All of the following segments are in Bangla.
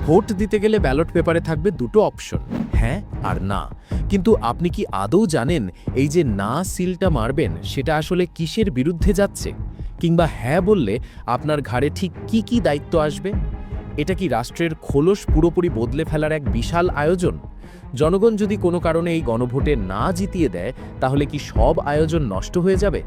ভোট দিতে গেলে ব্যালট পেপারে থাকবে দুটো অপশন, হ্যাঁ আর না। কিন্তু আপনি কি আদৌ জানেন এই যে না সিলটা মারবেন সেটা আসলে কিসের বিরুদ্ধে যাচ্ছে? কিংবা হ্যাঁ বললে আপনার ঘাড়ে ঠিক কি কি দায়িত্ব আসবে? এটা কি রাষ্ট্রের খোলস পুরোপুরি বদলে ফেলার এক বিশাল আয়োজন? জনগণ যদি কোনো কারণে এই গণভোটে না জিতিয়ে দেয়, তাহলে কি সব আয়োজন নষ্ট হয়ে যাবে?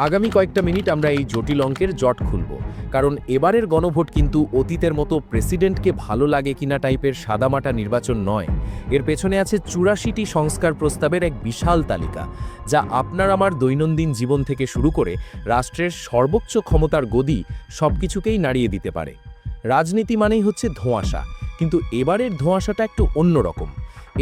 আগামী কয়েকটা মিনিট আমরা এই জটিল অঙ্কের জট খুলব, কারণ এবারের গণভোট কিন্তু অতীতের মতো প্রেসিডেন্টকে ভালো লাগে কিনা টাইপের সাদামাটা নির্বাচন নয়। এর পেছনে আছে ৮৪টি সংস্কার প্রস্তাবের এক বিশাল তালিকা, যা আপনার আমার দৈনন্দিন জীবন থেকে শুরু করে রাষ্ট্রের সর্বোচ্চ ক্ষমতার গদি সবকিছুকেই নাড়িয়ে দিতে পারে। রাজনীতি মানেই হচ্ছে ধোঁয়াশা, কিন্তু এবারের ধোঁয়াশাটা একটু অন্যরকম।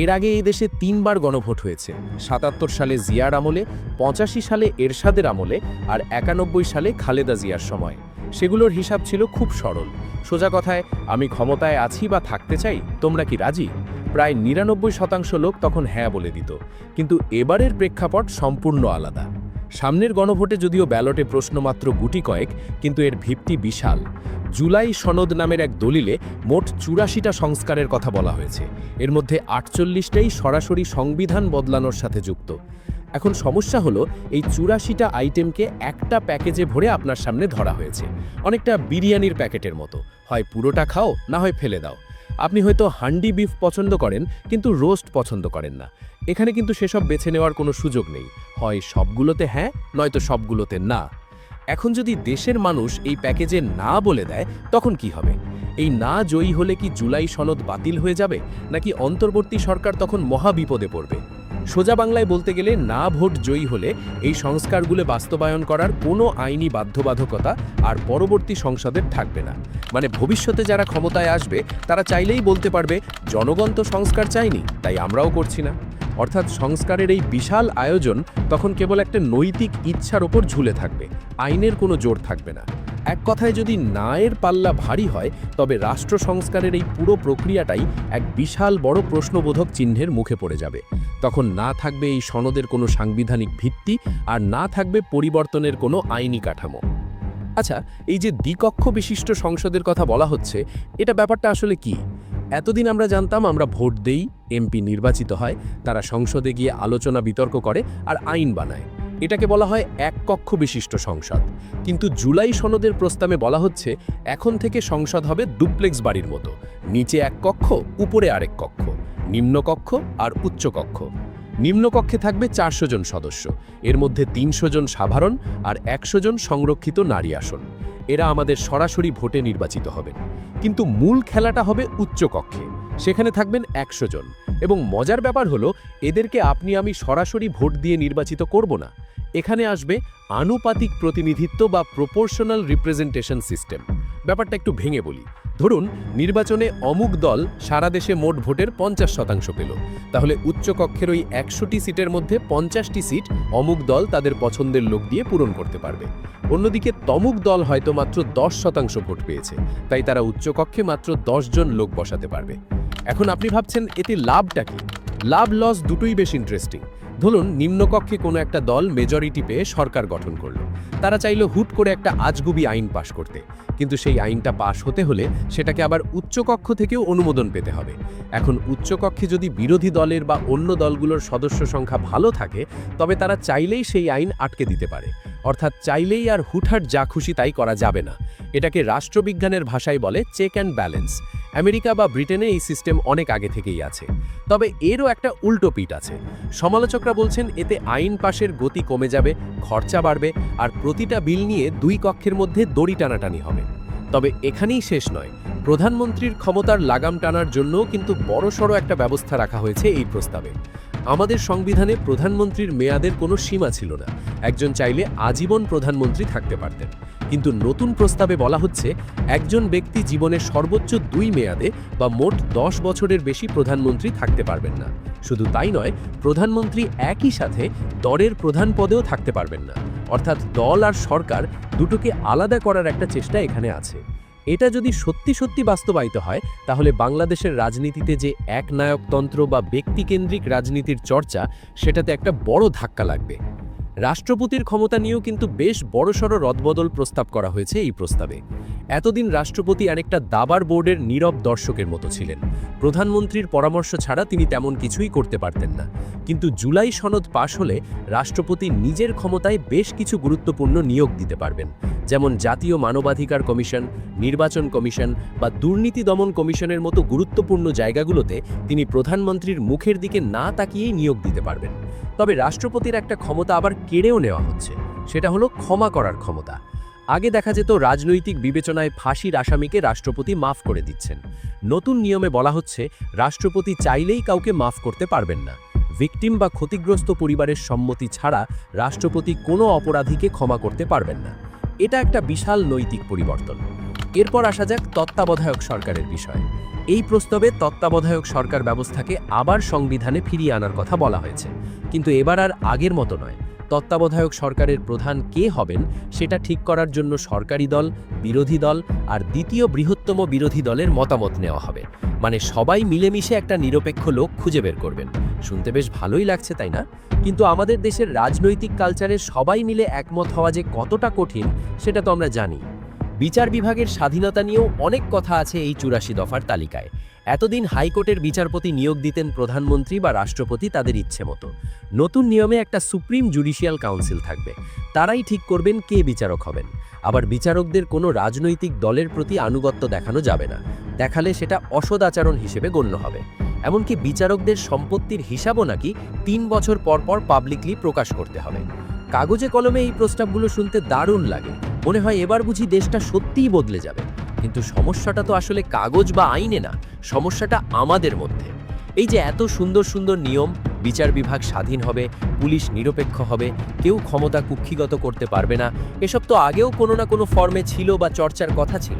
এর আগে এই দেশে ৩বার গণভোট হয়েছে, ৭৭ সালে জিয়ার আমলে, ৮৫ সালে এরশাদের আমলে আর ৯১ সালে খালেদা জিয়ার সময়। সেগুলোর হিসাব ছিল খুব সরল, সোজা কথায়, আমি ক্ষমতায় আছি বা থাকতে চাই, তোমরা কি রাজি? প্রায় ৯৯% লোক তখন হ্যাঁ বলে দিত। কিন্তু এবারের প্রেক্ষাপট সম্পূর্ণ আলাদা। সামনের গণভোটে যদিও ব্যালটে প্রশ্ন মাত্র গুটি কয়েক, কিন্তু এর ভিত্তি বিশাল। জুলাই সনদ নামের এক দলিলে মোট ৮৪টা সংস্কারের কথা বলা হয়েছে। এর মধ্যে ৪৮টাই সরাসরি সংবিধান বদলানোর সাথে যুক্ত। এখন সমস্যা হলো, এই ৮৪টা আইটেমকে একটা প্যাকেজে ভরে আপনার সামনে ধরা হয়েছে, অনেকটা বিরিয়ানির প্যাকেটের মতো। হয় পুরোটা খাও, না হয় ফেলে দাও। আপনি হয়তো হান্ডি বিফ পছন্দ করেন, কিন্তু রোস্ট পছন্দ করেন না। এখানে কিন্তু সেসব বেছে নেওয়ার কোনো সুযোগ নেই, হয় সবগুলোতে হ্যাঁ, নয়তো সবগুলোতে না। এখন যদি দেশের মানুষ এই প্যাকেজে না বলে দেয়, তখন কি হবে? এই না জয়ী হলে কি জুলাই সনদ বাতিল হয়ে যাবে, নাকি অন্তর্বর্তী সরকার তখন মহা বিপদে পড়বে? সোজা বাংলায় বলতে গেলে, না ভোট জয়ী হলে এই সংস্কারগুলো বাস্তবায়ন করার কোনো আইনি বাধ্যবাধকতা আর পরবর্তী সংসদের থাকবে না। মানে ভবিষ্যতে যারা ক্ষমতায় আসবে তারা চাইলেই বলতে পারবে, জনগণ তো সংস্কার চায়নি, তাই আমরাও করছি না। অর্থাৎ সংস্কারের এই বিশাল আয়োজন তখন কেবল একটা নৈতিক ইচ্ছার ওপর ঝুলে থাকবে, আইনের কোনো জোর থাকবে না। এক কথায়, যদি নায়ের পাল্লা ভারী হয়, তবে রাষ্ট্র সংস্কারের এই পুরো প্রক্রিয়াটাই এক বিশাল বড় প্রশ্নবোধক চিহ্নের মুখে পড়ে যাবে। তখন না থাকবে এই সনদের কোনো সাংবিধানিক ভিত্তি, আর না থাকবে পরিবর্তনের কোনো আইনি কাঠামো। আচ্ছা, এই যে দ্বিকক্ষ বিশিষ্ট সংসদের কথা বলা হচ্ছে, এটা ব্যাপারটা আসলে কি? এতদিন আমরা জানতাম আমরা ভোট দেই, এমপি নির্বাচিত হয়, তারা সংসদে গিয়ে আলোচনা বিতর্ক করে আর আইন বানায়। এটাকে বলা হয় এক কক্ষ বিশিষ্ট সংসদ। কিন্তু জুলাই সনদের প্রস্তাবে বলা হচ্ছে, এখন থেকে সংসদ হবে ডুপ্লেক্স বাড়ির মতো, নিচে এক কক্ষ, উপরে আরেক কক্ষ, নিম্নকক্ষ আর উচ্চকক্ষ। নিম্নকক্ষে থাকবে ৪০০ জন সদস্য, এর মধ্যে ৩০০ জন সাধারণ আর ১০০ জন সংরক্ষিত নারী আসন। এরা আমাদের সরাসরি ভোটে নির্বাচিত হবেন। কিন্তু মূল খেলাটা হবে উচ্চকক্ষে, সেখানে থাকবেন ১০০ জন। এবং মজার ব্যাপার হলো, এদেরকে আপনি আমি সরাসরি ভোট দিয়ে নির্বাচিত করব না। এখানে আসবে আনুপাতিক প্রতিনিধিত্ব বা প্রপোর্শনাল রিপ্রেজেন্টেশন সিস্টেম। ব্যাপারটা একটু ভেঙে বলি। ধরুন, নির্বাচনে অমুক দল সারা দেশে মোট ভোটের ৫০% পেল, তাহলে উচ্চকক্ষের ওই ১০০টি সিটের মধ্যে ৫০টি সিট অমুক দল তাদের পছন্দের লোক দিয়ে পূরণ করতে পারবে। অন্যদিকে তমুক দল হয়তো মাত্র ১০% ভোট পেয়েছে, তাই তারা উচ্চকক্ষে মাত্র ১০ জন লোক বসাতে পারবে। এখন আপনি ভাবছেন, এতে লাভটা কি? লাভ লস দুটোই বেশ ইন্টারেস্টিং। ধরুন, নিম্নকক্ষে কোনো একটা দল মেজরিটি পেয়ে সরকার গঠন করলো। তারা চাইল হুট করে একটা আজগুবি আইন পাশ করতে, কিন্তু সেই আইনটা পাশ হতে হলে সেটাকে আবার উচ্চকক্ষ থেকেও অনুমোদন পেতে হবে। এখন উচ্চকক্ষে যদি বিরোধী দলের বা অন্য দলগুলোর সদস্য সংখ্যা ভালো থাকে, তবে তারা চাইলেই সেই আইন আটকে দিতে পারে। অর্থাৎ চাইলেই আর হুটহাট যা খুশি তাই করা যাবে না। এটাকে রাষ্ট্রবিজ্ঞানের ভাষায় বলে চেক অ্যান্ড ব্যালেন্স। আমেরিকা বা ব্রিটেনে এই সিস্টেম অনেক আগে থেকেই আছে। তবে এরও একটা উল্টো পিঠ আছে। সমালোচকরা বলছেন, এতে আইন পাশের গতি কমে যাবে, খরচা বাড়বে, আর প্রতিটা বিল নিয়ে দুই কক্ষের মধ্যে দড়ি টানাটানি হবে। তবে এখানেই শেষ নয়। প্রধানমন্ত্রীর ক্ষমতার লাগাম টানার জন্যও কিন্তু বড়সড় একটা ব্যবস্থা রাখা হয়েছে এই প্রস্তাবে। আমাদের সংবিধানে প্রধানমন্ত্রীর মেয়াদের কোনো সীমা ছিল না, একজন চাইলে আজীবন প্রধানমন্ত্রী থাকতে পারতেন। কিন্তু নতুন প্রস্তাবে বলা হচ্ছে, একজন ব্যক্তি জীবনের সর্বোচ্চ ২ মেয়াদে বা মোট ১০ বছরের বেশি প্রধানমন্ত্রী থাকতে পারবেন না। শুধু তাই নয়, প্রধানমন্ত্রী একই সাথে দলের প্রধান পদেও থাকতে পারবেন না। অর্থাৎ দল আর সরকার দুটোকে আলাদা করার একটা চেষ্টা এখানে আছে। এটা যদি সত্যি সত্যি বাস্তবায়িত হয়, তাহলে বাংলাদেশের রাজনীতিতে যে একনায়কতন্ত্র বা ব্যক্তিকেন্দ্রিক রাজনীতির চর্চা, সেটাতে একটা বড় ধাক্কা লাগবে। রাষ্ট্রপতির ক্ষমতা নিয়েও কিন্তু বেশ বড়সড় রদবদল প্রস্তাব করা হয়েছে এই প্রস্তাবে। এতদিন রাষ্ট্রপতি অনেকটা দাবার বোর্ডের নীরব দর্শকের মতো ছিলেন। প্রধানমন্ত্রীর পরামর্শ ছাড়া তিনি তেমন কিছুই করতে পারতেন না। কিন্তু জুলাই সনদ পাশ হলে রাষ্ট্রপতি নিজের ক্ষমতায় বেশ কিছু গুরুত্বপূর্ণ নিয়োগ দিতে পারবেন, যেমন জাতীয় মানবাধিকার কমিশন, নির্বাচন কমিশন বা দুর্নীতি দমন কমিশনের মতো গুরুত্বপূর্ণ জায়গাগুলোতে তিনি প্রধানমন্ত্রীর মুখের দিকে না তাকিয়েই নিয়োগ দিতে পারবেন। তবে রাষ্ট্রপতির একটা ক্ষমতা আবার কেড়েও নেওয়া হচ্ছে, সেটা হলো ক্ষমা করার ক্ষমতা। আগে দেখা যেত রাজনৈতিক বিবেচনায় ফাঁসির আসামিকে রাষ্ট্রপতি মাফ করে দিচ্ছেন। নতুন নিয়মে বলা হচ্ছে রাষ্ট্রপতি চাইলেই কাউকে মাফ করতে পারবেন না। ভিকটিম বা ক্ষতিগ্রস্ত পরিবারের সম্মতি ছাড়া রাষ্ট্রপতি কোনো অপরাধীকে ক্ষমা করতে পারবেন না। এটা একটা বিশাল নৈতিক পরিবর্তন। এরপর আসা যাক তত্ত্বাবধায়ক সরকারের বিষয়। এই প্রস্তাবে তত্ত্বাবধায়ক সরকার ব্যবস্থাকে আবার সংবিধানে ফিরিয়ে আনার কথা বলা হয়েছে, কিন্তু এবার আর আগের মতো নয়। তত্ত্বাবধায়ক সরকারের প্রধান কে হবেন সেটা ঠিক করার জন্য সরকারি দল, বিরোধী দল আর দ্বিতীয় বৃহত্তম বিরোধী দলের মতামত নেওয়া হবে। মানে সবাই মিলেমিশে একটা নিরপেক্ষ লোক খুঁজে বের করবেন। শুনতে বেশ ভালোই লাগছে, তাই না? কিন্তু আমাদের দেশের রাজনৈতিক কালচারে সবাই মিলে একমত হওয়া যে কতটা কঠিন সেটা তো আমরা জানি। বিচার বিভাগের স্বাধীনতা নিয়েও অনেক কথা আছে এই ৮৪ দফার তালিকায়। এতদিন হাইকোর্টের বিচারপতি নিয়োগ দিতেন প্রধানমন্ত্রী বা রাষ্ট্রপতি তাদের ইচ্ছে মতো। নতুন নিয়মে একটা সুপ্রিম জুডিশিয়াল কাউন্সিল থাকবে, তারাই ঠিক করবেন কে বিচারক হবেন। আবার বিচারকদের কোনো রাজনৈতিক দলের প্রতি আনুগত্য দেখানো যাবে না, দেখালে সেটা অসদাচরণ হিসেবে গণ্য হবে। এমনকি বিচারকদের সম্পত্তির হিসাবও নাকি ৩ বছর পর পর পাবলিকলি প্রকাশ করতে হবে। কাগজে কলমে এই প্রস্তাবগুলো শুনতে দারুণ লাগে, মনে হয় এবার বুঝি দেশটা সত্যিই বদলে যাবে। কিন্তু সমস্যাটা তো আসলে কাগজ বা আইনে না, সমস্যাটা আমাদের মধ্যে। এই যে এত সুন্দর সুন্দর নিয়ম, বিচার বিভাগ স্বাধীন হবে, পুলিশ নিরপেক্ষ হবে, কেউ ক্ষমতা কুক্ষিগত করতে পারবে না, এসব তো আগেও কোনো না কোনো ফর্মে ছিল বা চর্চার কথা ছিল।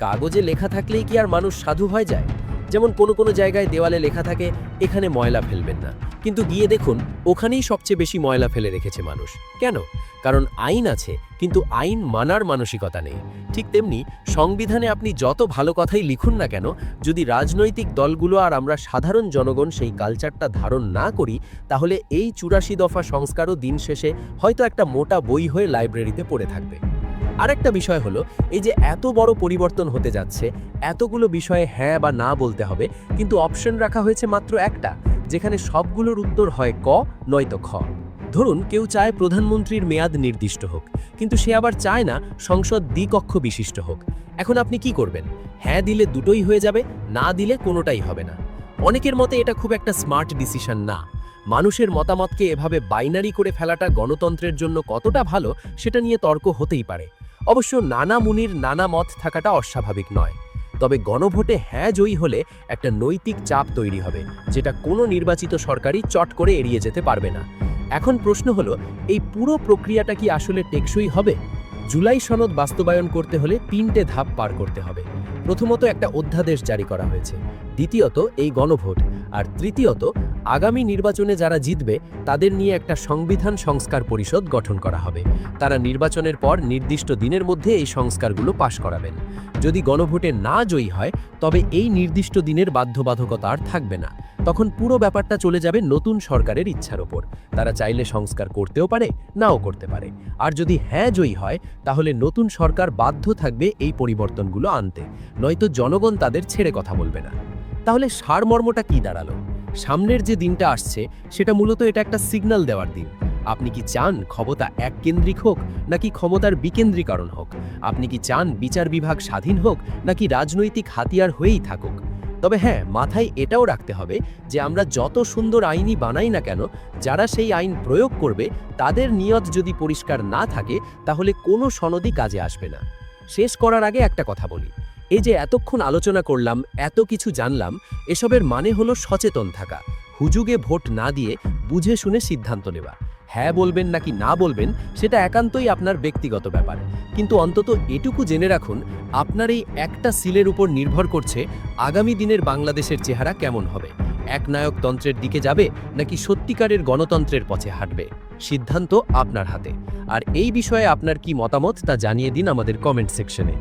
কাগজে লেখা থাকলেই কি আর মানুষ সাধু হয়ে যায়? যেমন কোনো কোনো জায়গায় দেওয়ালে লেখা থাকে এখানে ময়লা ফেলবেন না, কিন্তু গিয়ে দেখুন ওখানেই সবচেয়ে বেশি ময়লা ফেলে রেখেছে মানুষ। কেন? কারণ আইন আছে, কিন্তু আইন মানার মানসিকতা নেই। ঠিক তেমনি সংবিধানে আপনি যত ভালো কথাই লিখুন না কেন, যদি রাজনৈতিক দলগুলো আর আমরা সাধারণ জনগণ সেই কালচারটা ধারণ না করি, তাহলে এই ৮৪ দফা সংস্কারও দিন শেষে হয়তো একটা মোটা বই হয়ে লাইব্রেরিতে পড়ে থাকবে। আরেকটা বিষয় হলো, এই যে এত বড় পরিবর্তন হতে যাচ্ছে, এতগুলো বিষয়ে হ্যাঁ বা না বলতে হবে, কিন্তু অপশন রাখা হয়েছে মাত্র একটা, যেখানে সবগুলোর উত্তর হয় ক নয়তো খ। ধরুন কেউ চায় প্রধানমন্ত্রীর মেয়াদ নির্দিষ্ট হোক, কিন্তু সে আবার চায় না সংসদ দ্বিকক্ষ বিশিষ্ট হোক। এখন আপনি কি করবেন? হ্যাঁ দিলে দুটোই হয়ে যাবে, না দিলে কোনোটাই হবে না। অনেকের মতে এটা খুব একটা স্মার্ট ডিসিশন না। মানুষের মতামতকে এভাবে বাইনারি করে ফেলাটা গণতন্ত্রের জন্য কতটা ভালো সেটা নিয়ে তর্ক হতেই পারে। অবশ্য নানা মুনির নানা মত থাকাটা অস্বাভাবিক নয়। তবে গণভোটে হ্যাঁ জয়ী হলে একটা নৈতিক চাপ তৈরি হবে, যেটা কোনো নির্বাচিত সরকারই চট করে এড়িয়ে যেতে পারবে না। এখন প্রশ্ন হলো, এই পুরো প্রক্রিয়াটা কি আসলে টেকসই হবে? জুলাই সনদ বাস্তবায়ন করতে হলে ৩টে ধাপ পার করতে হবে। প্রথমত একটা অধ্যাদেশ জারি করা হয়েছে, দ্বিতীয়ত এই গণভোট, আর তৃতীয়ত আগামী নির্বাচনে যারা জিতবে তাদের নিয়ে একটা সংবিধান সংস্কার পরিষদ গঠন করা হবে। তারা নির্বাচনের পর নির্দিষ্ট দিনের মধ্যে এই সংস্কারগুলো পাশ করাবেন। যদি গণভোটে না জয়ী হয়, তবে এই নির্দিষ্ট দিনের বাধ্যবাধকতা আর থাকবে না। তখন পুরো ব্যাপারটা চলে যাবে নতুন সরকারের ইচ্ছার ওপর। তারা চাইলে সংস্কার করতেও পারে, নাও করতে পারে। আর যদি হ্যাঁ জয়ী হয়, তাহলে নতুন সরকার বাধ্য থাকবে এই পরিবর্তনগুলো আনতে, নয়তো জনগণ তাদের ছেড়ে কথা বলবে না। তাহলে সারমর্মটা কি দাঁড়ালো? সামনের যে দিনটা আসছে সেটা মূলত এটা একটা সিগন্যাল দেওয়ার দিন। আপনি কি চান ক্ষমতা এককেন্দ্রিক হোক, নাকি ক্ষমতার বিকেন্দ্রীকরণ হোক? আপনি কি চান বিচার বিভাগ স্বাধীন হোক, নাকি রাজনৈতিক হাতিয়ার হয়েই থাকুক? তবে হ্যাঁ, মাথায় এটাও রাখতে হবে যে আমরা যত সুন্দর আইনই বানাই না কেন, যারা সেই আইন প্রয়োগ করবে তাদের নিয়ত যদি পরিষ্কার না থাকে, তাহলে কোনো সনদই কাজে আসবে না। শেষ করার আগে একটা কথা বলি, এই যে এতক্ষণ আলোচনা করলাম, এত কিছু জানলাম, এসবের মানে হলো সচেতন থাকা, হুজুগে ভোট না দিয়ে বুঝে শুনে সিদ্ধান্ত নেওয়া। হ্যাঁ বলবেন নাকি না বলবেন সেটা একান্তই আপনার ব্যক্তিগত ব্যাপার, কিন্তু অন্তত এটুকু জেনে রাখুন, আপনার এই একটা সিলের উপর নির্ভর করছে আগামী দিনের বাংলাদেশের চেহারা কেমন হবে। একনায়কতন্ত্রের দিকে যাবে নাকি সত্যিকারের গণতন্ত্রের পথে হাঁটবে, সিদ্ধান্ত আপনার হাতে। আর এই বিষয়ে আপনার কি মতামত তা জানিয়ে দিন আমাদের কমেন্ট সেকশনে।